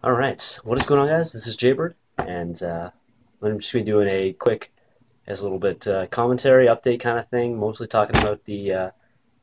Alright, what is going on, guys? This is jbird, and I'm just going to be doing a quick, as a little bit commentary, update kind of thing, mostly talking about the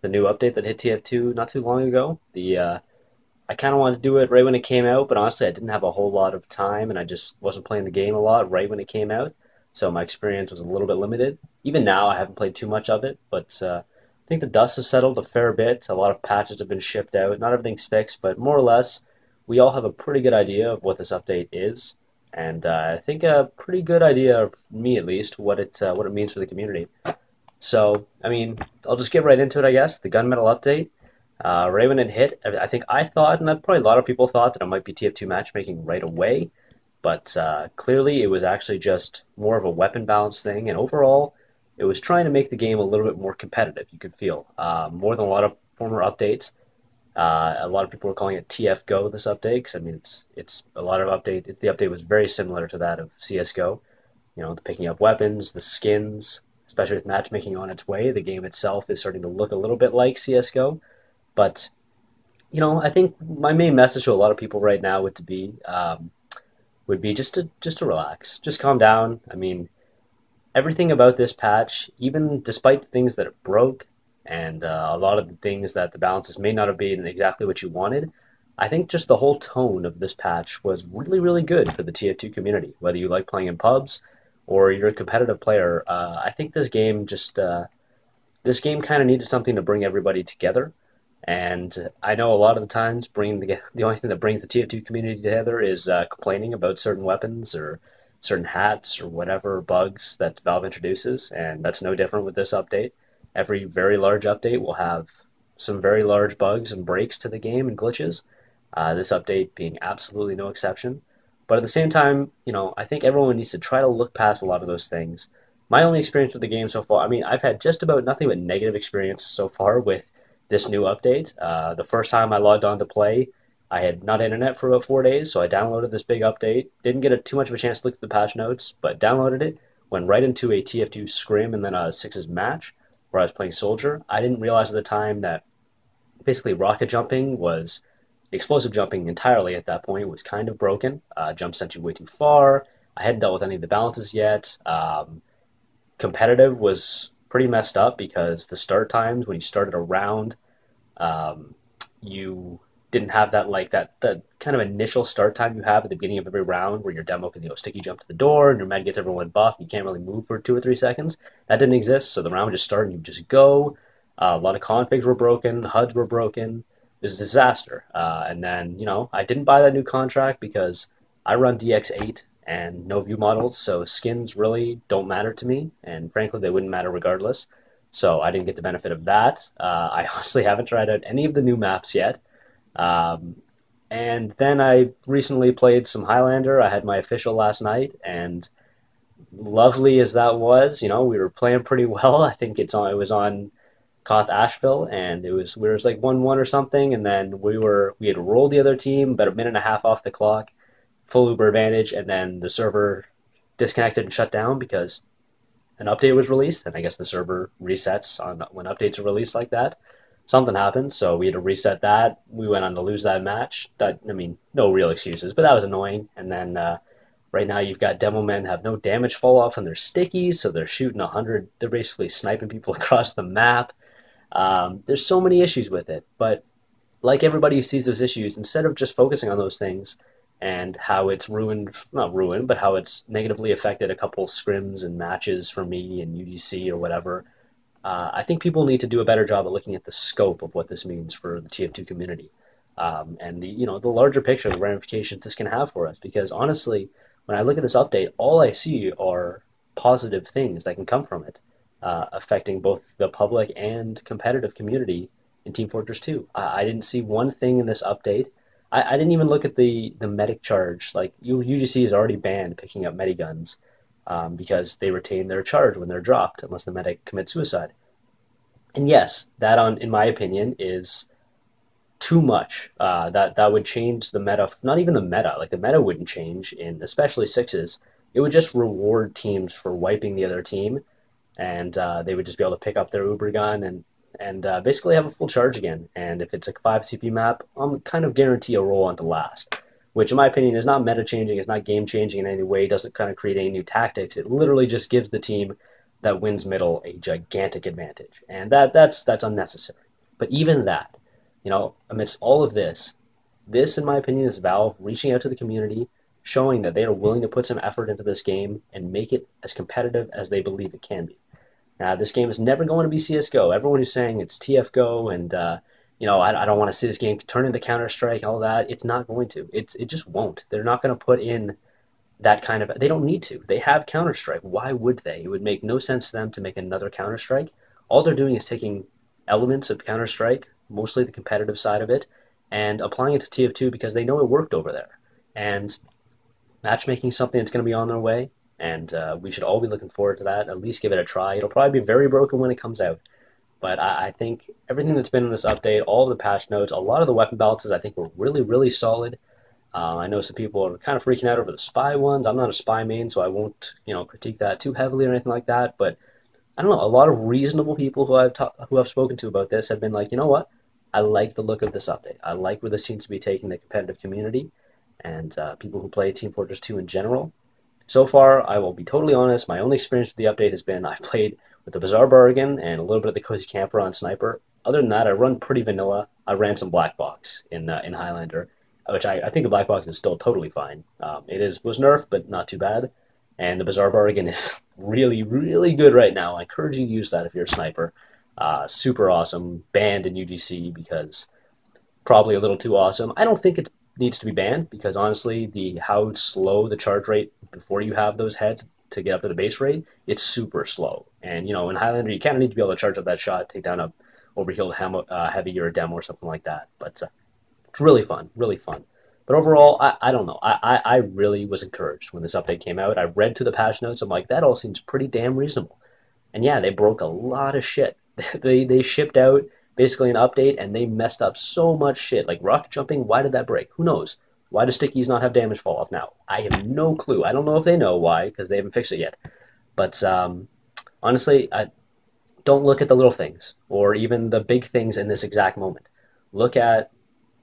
new update that hit TF2 not too long ago. I kind of wanted to do it right when it came out, but honestly I didn't have a whole lot of time, and I just wasn't playing the game a lot right when it came out, so my experience was a little bit limited. Even now I haven't played too much of it, but I think the dust has settled a fair bit. A lot of patches have been shipped out. Not everything's fixed, but more or less we all have a pretty good idea of what this update is, and I think a pretty good idea, of me at least, what it means for the community. So, I mean, I'll just get right into it, I guess. The gunmetal update. Right when it hit, I think I thought, and probably a lot of people thought, that it might be TF2 matchmaking right away, but clearly it was actually just more of a weapon balance thing, and overall, it was trying to make the game a little bit more competitive. You could feel more than a lot of former updates. A lot of people were calling it TF Go this update because I mean it's a lot of update. The update was very similar to that of CS:GO. You know, the picking up weapons, the skins, especially with matchmaking on its way. The game itself is starting to look a little bit like CS:GO, but I think my main message to a lot of people right now would be just to relax, just calm down. I mean, everything about this patch, even despite the things that it broke and a lot of the things that the balances may not have been exactly what you wanted, I think just the whole tone of this patch was really, really good for the TF2 community. Whether you like playing in pubs or you're a competitive player, I think this game kind of needed something to bring everybody together. And I know a lot of the times bringing the only thing that brings the TF2 community together is complaining about certain weapons or certain hats or whatever bugs that Valve introduces, and that's no different with this update. Every very large update will have some very large bugs and breaks to the game and glitches. This update being absolutely no exception. But at the same time, I think everyone needs to try to look past a lot of those things. My only experience with the game so far, I mean, I've had just about nothing but negative experience so far with this new update. The first time I logged on to play, I had not internet for about 4 days, so I downloaded this big update. Didn't get too much of a chance to look at the patch notes, but downloaded it, went right into a TF2 scrim and then a sixes match where I was playing soldier. I didn't realize at the time that basically rocket jumping was explosive jumping entirely at that point was kind of broken. Jump sent you way too far. I hadn't dealt with any of the balances yet. Competitive was pretty messed up because the start times when you started a round, you didn't have that kind of initial start time you have at the beginning of every round where your demo can sticky jump to the door and your med gets everyone buff and you can't really move for 2 or 3 seconds. That didn't exist, so the round would just start and you just go. A lot of configs were broken, HUDs were broken. It was a disaster. And then I didn't buy that new contract because I run DX8 and no view models, so skins really don't matter to me, and frankly they wouldn't matter regardless. So I didn't get the benefit of that. I honestly haven't tried out any of the new maps yet. Um, and then I recently played some Highlander. I had my official last night, and lovely as that was, we were playing pretty well. I think it was on Koth Asheville, and we were like 1-1 or something, and then we had rolled the other team about a minute and a half off the clock, full Uber advantage, and then the server disconnected and shut down because an update was released, and I guess the server resets on when updates are released like that. Something happened, so we had to reset that. We went on to lose that match. I mean, no real excuses, but that was annoying. And then right now you've got demo men have no damage fall off on their stickies, so they're shooting 100. They're basically sniping people across the map. There's so many issues with it, but like everybody who sees those issues, instead of just focusing on those things and how it's ruined, not ruined, but how it's negatively affected a couple scrims and matches for me and UDC or whatever, I think people need to do a better job of looking at the scope of what this means for the TF2 community, and the larger picture, the ramifications this can have for us. Because honestly, when I look at this update, all I see are positive things that can come from it, affecting both the public and competitive community in Team Fortress 2. I didn't see one thing in this update. I didn't even look at the medic charge. Like UGC is already banned picking up mediguns, because they retain their charge when they're dropped unless the medic commits suicide. And yes, in my opinion, is too much. That would change the meta. Not even the meta. Like the meta wouldn't change in especially sixes. It would just reward teams for wiping the other team, and they would just be able to pick up their Uber gun and basically have a full charge again. And if it's a 5 CP map, I'm kind of guarantee a roll on to last. which in my opinion is not meta changing, it's not game changing in any way, doesn't kind of create any new tactics. It literally just gives the team that wins middle a gigantic advantage, and that's unnecessary. But even that, amidst all of this in my opinion is Valve reaching out to the community, showing that they are willing to put some effort into this game and make it as competitive as they believe it can be. Now, this game is never going to be CS:GO. Everyone who's saying it's TFGO and I don't want to see this game turn into Counter Strike, all that. It's not going to. It just won't. They're not going to put in that kind of. They don't need to. They have Counter Strike. Why would they? It would make no sense to them to make another Counter Strike. All they're doing is taking elements of Counter Strike, mostly the competitive side of it, and applying it to TF2 because they know it worked over there. And matchmaking is something that's going to be on their way, and we should all be looking forward to that. At least give it a try. It'll probably be very broken when it comes out. But I think everything that's been in this update, all of the patch notes, a lot of the weapon balances I think were really, really solid. I know some people are kind of freaking out over the spy ones. I'm not a spy main, so I won't, critique that too heavily or anything like that. But I don't know. A lot of reasonable people who I've spoken to about this have been like, you know what? I like the look of this update. I like where this seems to be taking the competitive community and people who play Team Fortress 2 in general. So far, I will be totally honest, my only experience with the update has been I've played with the Bizarre Bargain and a little bit of the Cozy Camper on Sniper. Other than that, I run pretty vanilla. I ran some Black Box in Highlander, which I think the Black Box is still totally fine. Was nerfed, but not too bad. And the Bizarre Bargain is really, really good right now. I encourage you to use that if you're a sniper. Super awesome. Banned in UGC because probably a little too awesome. I don't think it needs to be banned because honestly, how slow the charge rate before you have those heads to get up to the base rate, it's super slow. And in Highlander, you kind of need to be able to charge up that shot, take down a overhealed heavy or a demo or something like that. But it's really fun, really fun. But overall, I don't know. I really was encouraged when this update came out. I read through the patch notes. I'm like, that all seems pretty damn reasonable. And yeah, they broke a lot of shit. They shipped out basically an update and they messed up so much shit. Like rocket jumping, why did that break? Who knows? Why do stickies not have damage fall off now? I have no clue. I don't know if they know why because they haven't fixed it yet. But honestly, don't look at the little things or even the big things in this exact moment. Look at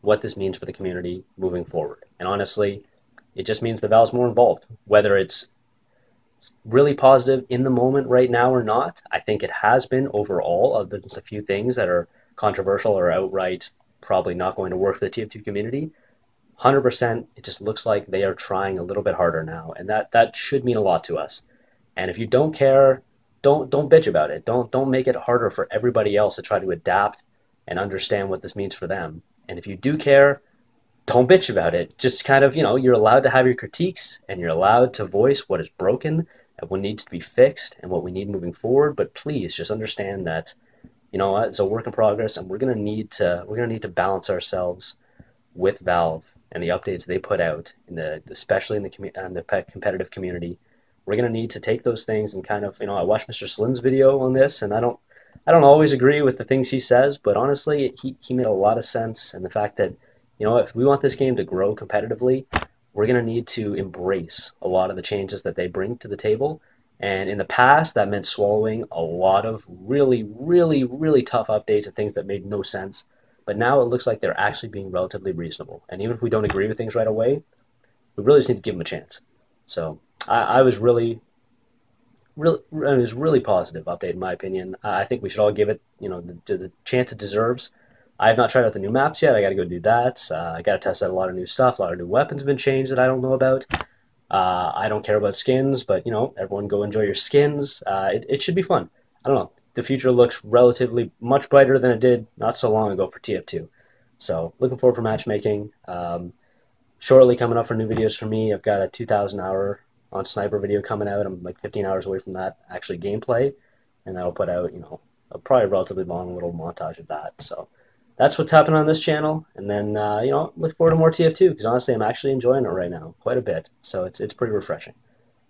what this means for the community moving forward. And honestly, it just means the Valve's more involved. Whether it's really positive in the moment right now or not, I think it has been overall. There's a few things that are controversial or outright probably not going to work for the TF2 community. 100%, it just looks like they are trying a little bit harder now, and that should mean a lot to us. And if you don't care, don't bitch about it. Don't make it harder for everybody else to try to adapt and understand what this means for them. And if you do care, don't bitch about it. Just kind of, you're allowed to have your critiques and you're allowed to voice what is broken and what needs to be fixed and what we need moving forward. But please just understand that, it's a work in progress, and we're gonna need to balance ourselves with Valve and the updates they put out especially in the competitive community. We're gonna need to take those things and kind of, I watched Mr. Slim's video on this, and I don't always agree with the things he says, but honestly, he made a lot of sense. And the fact that, if we want this game to grow competitively, we're going to need to embrace a lot of the changes that they bring to the table. And in the past, that meant swallowing a lot of really, really, really tough updates and things that made no sense. But now it looks like they're actually being relatively reasonable. And even if we don't agree with things right away, we really just need to give them a chance. So I was really positive update in my opinion. I think we should all give it, the chance it deserves. I have not tried out the new maps yet. I got to go do that. I got to test out a lot of new stuff. A lot of new weapons have been changed that I don't know about. I don't care about skins, but everyone go enjoy your skins. It should be fun. I don't know. The future looks relatively much brighter than it did not so long ago for TF2. So looking forward for matchmaking. Shortly coming up for new videos for me. I've got a 2,000 hour on Sniper video coming out. I'm like 15 hours away from that actually gameplay, and that'll put out probably a relatively long little montage of that. So that's what's happening on this channel, and then look forward to more TF2 because honestly I'm actually enjoying it right now quite a bit. So it's pretty refreshing.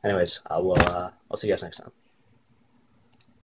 Anyways, I'll see you guys next time.